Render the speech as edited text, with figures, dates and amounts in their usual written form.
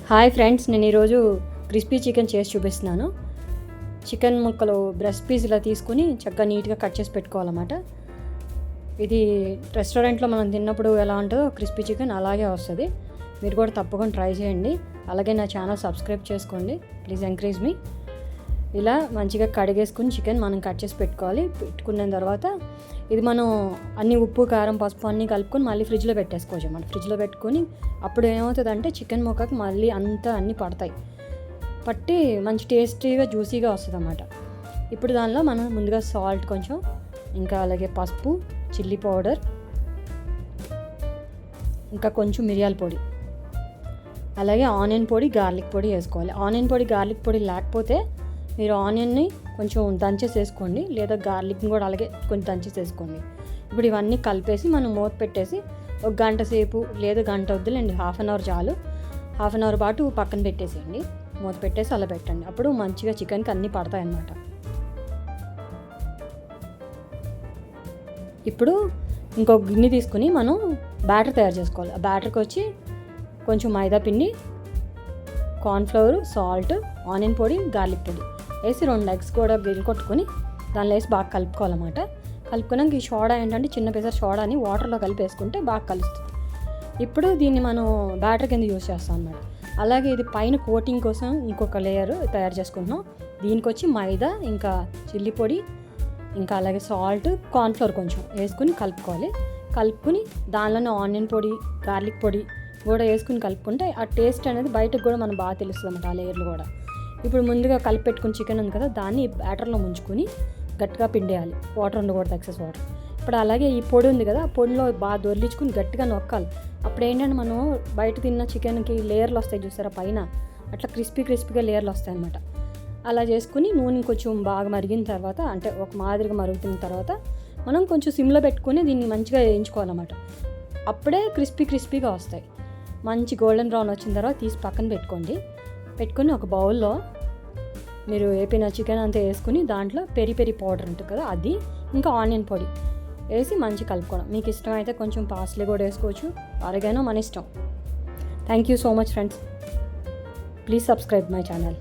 Hi friends, నేను ఈరోజు crispy chicken చేసి చూపిస్తున్నాను. చికెన్ ముక్కలు బ్రెస్ట్ పీస్ ఇలా తీసుకుని చక్కగా నీట్గా కట్ చేసి పెట్టుకోవాలన్నమాట. ఇది రెస్టారెంట్లో మనం తిన్నప్పుడు ఎలా ఉంటుందో క్రిస్పీ చికెన్ అలాగే వస్తుంది. మీరు కూడా తప్పకుండా ట్రై చేయండి. అలాగే నా ఛానల్ సబ్స్క్రైబ్ చేసుకోండి. ప్లీజ్ ఎంకరేజ్ మీ. ఇలా మంచిగా కడిగేసుకుని చికెన్ మనం కట్ చేసి పెట్టుకోవాలి. పెట్టుకున్న తర్వాత ఇది మనం అన్ని ఉప్పు కారం పసుపు అన్నీ కలుపుకొని మళ్ళీ ఫ్రిడ్జ్లో పెట్టేసుకోవచ్చు. మనం ఫ్రిడ్జ్లో పెట్టుకొని అప్పుడు ఏమవుతుందంటే చికెన్ ముక్కకి మళ్ళీ అన్నీ పడతాయి. పట్టి మంచి టేస్టీగా జ్యూసీగా వస్తుంది అన్నమాట. ఇప్పుడు దానిలో మనం ముందుగా సాల్ట్ కొంచెం, ఇంకా అలాగే పసుపు, చిల్లీ పౌడర్, ఇంకా కొంచెం మిరియాల పొడి, అలాగే ఆనియన్ పొడి, గార్లిక్ పొడి వేసుకోవాలి. ఆనియన్ పొడి గార్లిక్ పొడి లేకపోతే మీరు ఆనియన్ని కొంచెం దంచేసి వేసుకోండి, లేదా గార్లిక్ని కూడా అలాగే కొంచెం దంచేసి వేసుకోండి. ఇప్పుడు ఇవన్నీ కలిపేసి మనం మూత పెట్టేసి ఒక గంట సేపు, లేదా గంట వద్దులేండి, హాఫ్ అన్ అవర్ చాలు. హాఫ్ అన్ అవర్ పాటు పక్కన పెట్టేసేయండి. మూత పెట్టేసి అలా పెట్టండి. అప్పుడు మంచిగా చికెన్కి అన్నీ పడతాయి అన్నమాట. ఇప్పుడు ఇంకొక గిన్నె తీసుకుని మనం బ్యాటర్ తయారు చేసుకోవాలి. ఆ బ్యాటర్కి వచ్చి కొంచెం మైదా పిండి, కార్న్ఫ్లవర్, సాల్ట్, ఆనియన్ పొడి, గార్లిక్ పొడి వేసి 2 ఎగ్స్ కూడా కొట్టుకొని దానిలో వేసి బాగా కలుపుకోవాలన్నమాట. కలుపుకున్నాక ఈ సోడా ఏంటంటే చిన్న పెసర సోడాని వాటర్లో కలిపి వేసుకుంటే బాగా కలుస్తుంది. ఇప్పుడు దీన్ని మనం బ్యాటర్ కింద యూజ్ చేస్తాం అన్నమాట. అలాగే ఇది పైన కోటింగ్ కోసం ఇంకొక లేయర్ తయారు చేసుకుంటున్నాం. దీనికి వచ్చి మైదా, ఇంకా చిల్లీ పొడి, ఇంకా అలాగే సాల్ట్, కార్న్ఫ్లవర్ కొంచెం వేసుకుని కలుపుకోవాలి. కలుపుకుని దానిలోనే ఆనియన్ పొడి, గార్లిక్ పొడి కూడా వేసుకుని కలుపుకుంటే ఆ టేస్ట్ అనేది బయటకు కూడా మనకు బాగా తెలుస్తుంది అన్నమాట. ఆ లేయర్లు కూడా ఇప్పుడు ముందుగా కలిపి పెట్టుకుని చికెన్ ఉంది కదా, దాన్ని బ్యాటర్లో ముంచుకొని గట్టిగా పిండేయాలి. వాటర్ ఉండకూడదు, ఎక్సెస్ వాటర్. ఇప్పుడు అలాగే ఈ పొడి ఉంది కదా, ఆ పొడిలో బాగా దొర్లించుకుని గట్టిగా నొక్కాలి. అప్పుడు ఏంటంటే మనం బయట తిన్న చికెన్కి లేయర్లు వస్తాయి చూసారా పైన, అట్లా క్రిస్పీగా లేయర్లు వస్తాయి అన్నమాట. అలా చేసుకుని నూనె కొంచెం బాగా మరిగిన తర్వాత, అంటే ఒక మాదిరిగా మరుగుతున్న తర్వాత మనం కొంచెం సిమ్లో పెట్టుకుని దీన్ని మంచిగా వేయించుకోవాలన్నమాట. అప్పుడే క్రిస్పీగా వస్తాయి. మంచి గోల్డెన్ బ్రౌన్ వచ్చిన తర్వాత తీసి పక్కన పెట్టుకోండి. పెట్టుకొని ఒక బౌల్లో మీరు వేపిన చికెన్ అంతా వేసుకుని దాంట్లో పెరి పౌడర్ ఉంటుంది కదా, అది ఇంకా ఆనియన్ పొడి వేసి మంచి కలుపుకోవడం. మీకు ఇష్టం అయితే కొంచెం పాస్లీ కూడా వేసుకోవచ్చు, ఆరిగానో మన ఇష్టం. Thank you so much friends. Please subscribe my channel.